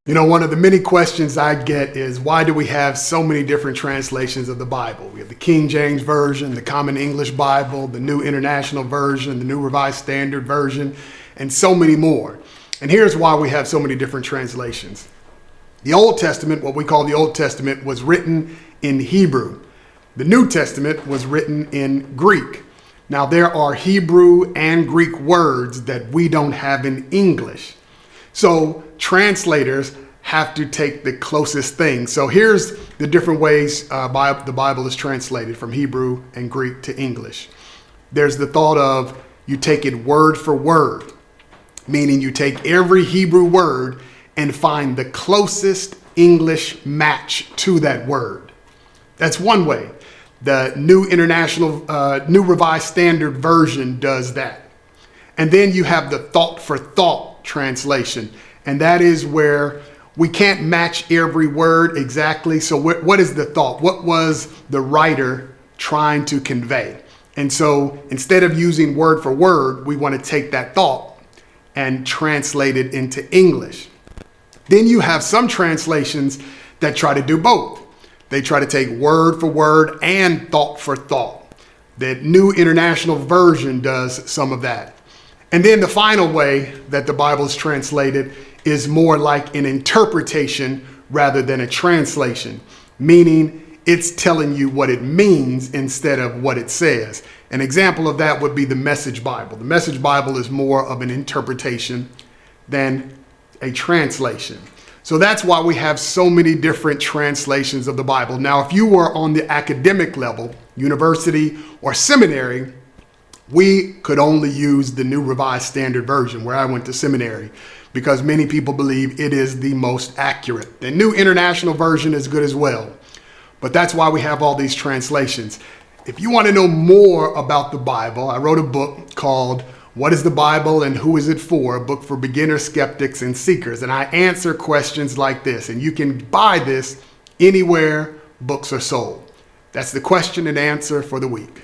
You know, one of the many questions I get is, why do we have so many different translations of the Bible? We have the King James Version, the Common English Bible, the New International Version, the New Revised Standard Version, and so many more. And here's why we have so many different translations. The Old Testament, what we call the Old Testament, was written in Hebrew. The New Testament was written in Greek. Now, there are Hebrew and Greek words that we don't have in English. So translators have to take the closest thing. So here's the different ways the Bible is translated from Hebrew and Greek to English. There's the thought of you take it word for word, meaning you take every Hebrew word and find the closest English match to that word. That's one way. The New New Revised Standard Version does that. And then you have the thought for thought translation. And that is where we can't match every word exactly. So what is the thought? What was the writer trying to convey? And so instead of using word for word, we want to take that thought and translate it into English. Then you have some translations that try to do both. They try to take word for word and thought for thought. The New International Version does some of that. And then the final way that the Bible is translated is more like an interpretation rather than a translation, meaning it's telling you what it means instead of what it says. An example of that would be the Message Bible. The Message Bible is more of an interpretation than a translation. So that's why we have so many different translations of the Bible. Now, if you were on the academic level, university or seminary, we could only use the New Revised Standard Version, where I went to seminary, because many people believe it is the most accurate. The New International Version is good as well, but that's why we have all these translations. If you want to know more about the Bible, I wrote a book called What is the Bible and Who is it For? A book for beginners, skeptics, and seekers. And I answer questions like this, and you can buy this anywhere books are sold. That's the question and answer for the week.